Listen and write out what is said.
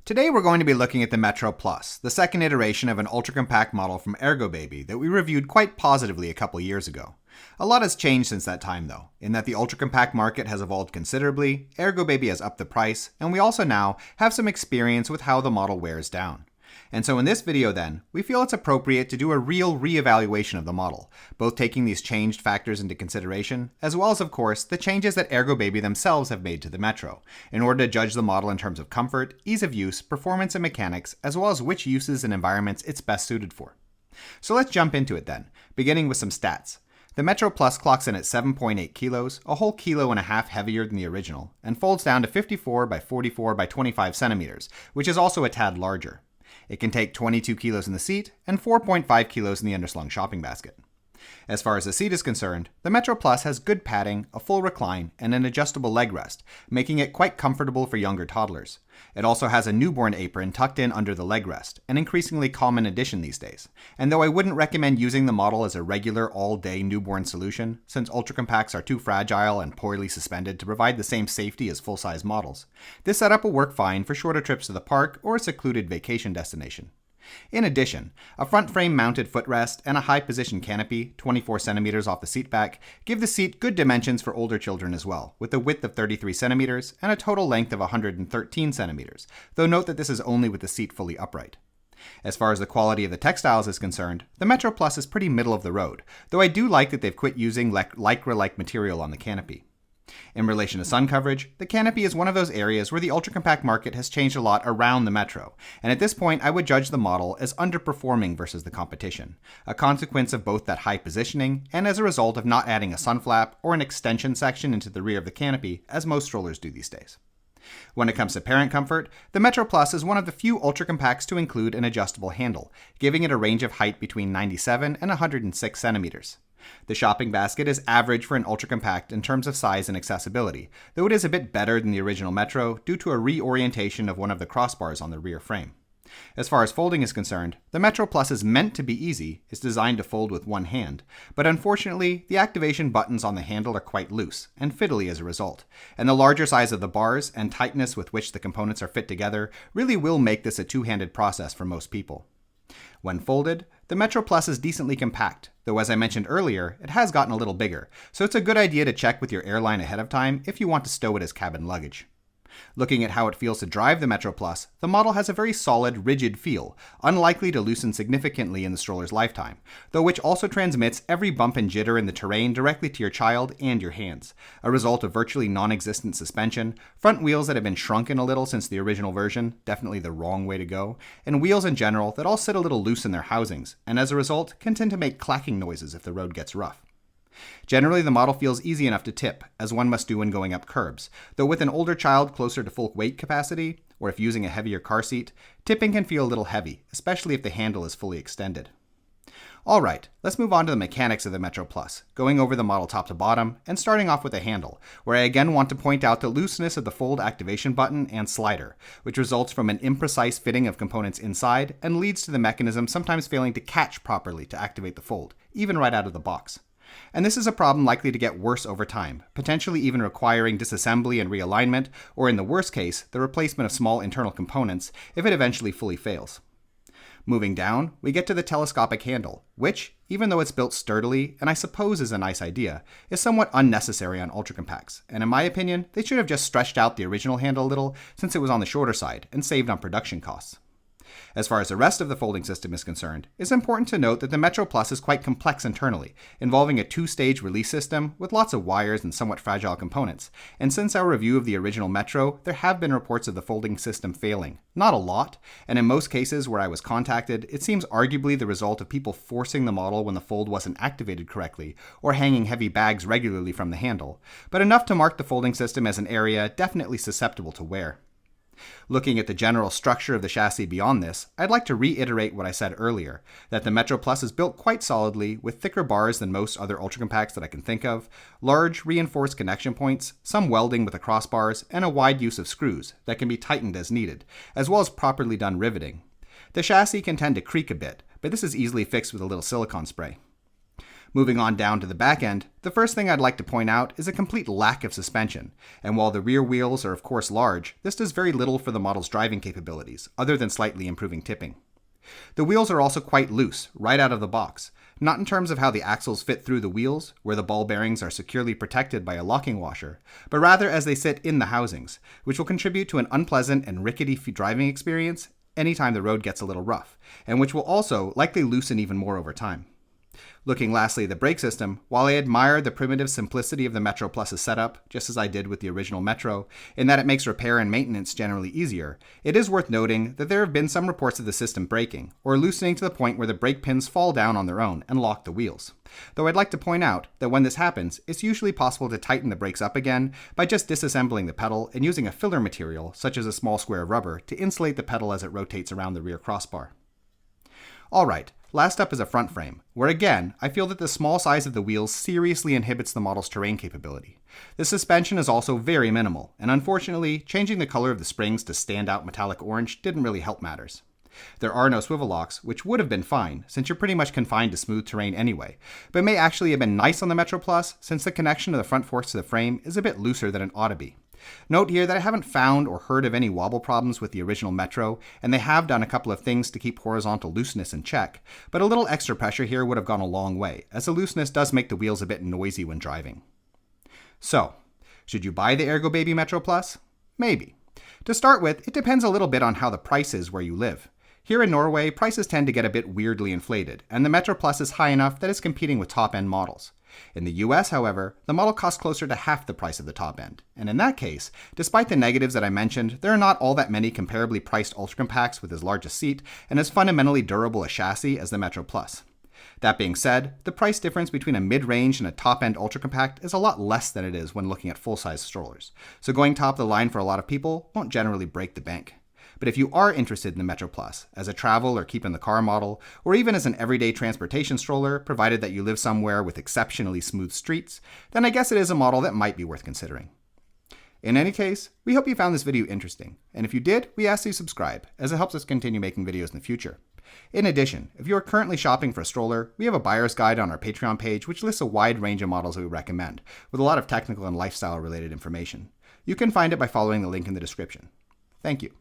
Today we're going to be looking at the Metro Plus, the second iteration of an ultra-compact model from Ergobaby that we reviewed quite positively a couple years ago. A lot has changed since that time though, in that the ultra-compact market has evolved considerably, Ergobaby has upped the price, and we also now have some experience with how the model wears down. And so in this video then, we feel it's appropriate to do a real re-evaluation of the model, both taking these changed factors into consideration, as well as of course the changes that Ergobaby themselves have made to the Metro, in order to judge the model in terms of comfort, ease of use, performance and mechanics, as well as which uses and environments it's best suited for. So let's jump into it then, beginning with some stats. The Metro Plus clocks in at 7.8 kilos, a whole kilo and a half heavier than the original, and folds down to 54 by 44 by 25 centimeters, which is also a tad larger. It can take 22 kilos in the seat and 4.5 kilos in the underslung shopping basket. As far as the seat is concerned, the Metro Plus has good padding, a full recline, and an adjustable leg rest, making it quite comfortable for younger toddlers. It also has a newborn apron tucked in under the leg rest, an increasingly common addition these days. And though I wouldn't recommend using the model as a regular all-day newborn solution, since ultra-compacts are too fragile and poorly suspended to provide the same safety as full-size models, this setup will work fine for shorter trips to the park or a secluded vacation destination. In addition, a front frame mounted footrest and a high position canopy, 24 centimeters off the seat back, give the seat good dimensions for older children as well, with a width of 33 centimeters and a total length of 113 centimeters, though note that this is only with the seat fully upright. As far as the quality of the textiles is concerned, the Metro Plus is pretty middle of the road, though I do like that they've quit using lycra-like material on the canopy. In relation to sun coverage, the canopy is one of those areas where the ultra-compact market has changed a lot around the Metro, and at this point I would judge the model as underperforming versus the competition, a consequence of both that high positioning and as a result of not adding a sun flap or an extension section into the rear of the canopy as most strollers do these days. When it comes to parent comfort, the Metro Plus is one of the few ultra-compacts to include an adjustable handle, giving it a range of height between 97 and 106 centimeters. The shopping basket is average for an ultra-compact in terms of size and accessibility, though it is a bit better than the original Metro due to a reorientation of one of the crossbars on the rear frame. As far as folding is concerned, the Metro Plus is meant to be easy, it's designed to fold with one hand, but unfortunately, the activation buttons on the handle are quite loose, and fiddly as a result, and the larger size of the bars and tightness with which the components are fit together really will make this a two-handed process for most people. When folded, the Metro Plus is decently compact, though as I mentioned earlier, it has gotten a little bigger, so it's a good idea to check with your airline ahead of time if you want to stow it as cabin luggage. Looking at how it feels to drive the Metro Plus, the model has a very solid, rigid feel, unlikely to loosen significantly in the stroller's lifetime, though which also transmits every bump and jitter in the terrain directly to your child and your hands, a result of virtually non-existent suspension, front wheels that have been shrunken a little since the original version, definitely the wrong way to go, and wheels in general that all sit a little loose in their housings, and as a result can tend to make clacking noises if the road gets rough. Generally, the model feels easy enough to tip, as one must do when going up curbs, though with an older child closer to full weight capacity, or if using a heavier car seat, tipping can feel a little heavy, especially if the handle is fully extended. Alright, let's move on to the mechanics of the Metro Plus, going over the model top to bottom, and starting off with the handle, where I again want to point out the looseness of the fold activation button and slider, which results from an imprecise fitting of components inside and leads to the mechanism sometimes failing to catch properly to activate the fold, even right out of the box. And this is a problem likely to get worse over time, potentially even requiring disassembly and realignment, or in the worst case, the replacement of small internal components if it eventually fully fails. Moving down, we get to the telescopic handle, which, even though it's built sturdily, and I suppose is a nice idea, is somewhat unnecessary on ultra-compacts, and in my opinion, they should have just stretched out the original handle a little since it was on the shorter side and saved on production costs. As far as the rest of the folding system is concerned, it's important to note that the Metro Plus is quite complex internally, involving a two-stage release system with lots of wires and somewhat fragile components, and since our review of the original Metro, there have been reports of the folding system failing. Not a lot, and in most cases where I was contacted, it seems arguably the result of people forcing the model when the fold wasn't activated correctly, or hanging heavy bags regularly from the handle, but enough to mark the folding system as an area definitely susceptible to wear. Looking at the general structure of the chassis beyond this, I'd like to reiterate what I said earlier, that the Metro Plus is built quite solidly with thicker bars than most other ultra-compacts that I can think of, large reinforced connection points, some welding with the crossbars, and a wide use of screws that can be tightened as needed, as well as properly done riveting. The chassis can tend to creak a bit, but this is easily fixed with a little silicone spray. Moving on down to the back end, the first thing I'd like to point out is a complete lack of suspension, and while the rear wheels are of course large, this does very little for the model's driving capabilities, other than slightly improving tipping. The wheels are also quite loose, right out of the box, not in terms of how the axles fit through the wheels, where the ball bearings are securely protected by a locking washer, but rather as they sit in the housings, which will contribute to an unpleasant and rickety driving experience anytime the road gets a little rough, and which will also likely loosen even more over time. Looking lastly at the brake system, while I admire the primitive simplicity of the Metro Plus's setup, just as I did with the original Metro, in that it makes repair and maintenance generally easier, it is worth noting that there have been some reports of the system breaking, or loosening to the point where the brake pins fall down on their own and lock the wheels. Though I'd like to point out that when this happens, it's usually possible to tighten the brakes up again by just disassembling the pedal and using a filler material, such as a small square of rubber, to insulate the pedal as it rotates around the rear crossbar. Alright, last up is a front frame, where again, I feel that the small size of the wheels seriously inhibits the model's terrain capability. The suspension is also very minimal, and unfortunately, changing the color of the springs to standout metallic orange didn't really help matters. There are no swivel locks, which would have been fine, since you're pretty much confined to smooth terrain anyway, but may actually have been nice on the Metro Plus, since the connection of the front forks to the frame is a bit looser than it ought to be. Note here that I haven't found or heard of any wobble problems with the original Metro, and they have done a couple of things to keep horizontal looseness in check, but a little extra pressure here would have gone a long way, as the looseness does make the wheels a bit noisy when driving. So, should you buy the Ergobaby Metro Plus? Maybe. To start with, it depends a little bit on how the price is where you live. Here in Norway, prices tend to get a bit weirdly inflated, and the Metro Plus is high enough that it's competing with top-end models. In the US, however, the model costs closer to half the price of the top end, and in that case, despite the negatives that I mentioned, there are not all that many comparably priced ultra-compacts with as large a seat and as fundamentally durable a chassis as the Metro Plus. That being said, the price difference between a mid-range and a top-end ultra-compact is a lot less than it is when looking at full-size strollers, so going top of the line for a lot of people won't generally break the bank. But if you are interested in the Metro Plus, as a travel or keep in the car model, or even as an everyday transportation stroller, provided that you live somewhere with exceptionally smooth streets, then I guess it is a model that might be worth considering. In any case, we hope you found this video interesting, and if you did, we ask you subscribe, as it helps us continue making videos in the future. In addition, if you are currently shopping for a stroller, we have a buyer's guide on our Patreon page which lists a wide range of models that we recommend, with a lot of technical and lifestyle related information. You can find it by following the link in the description. Thank you.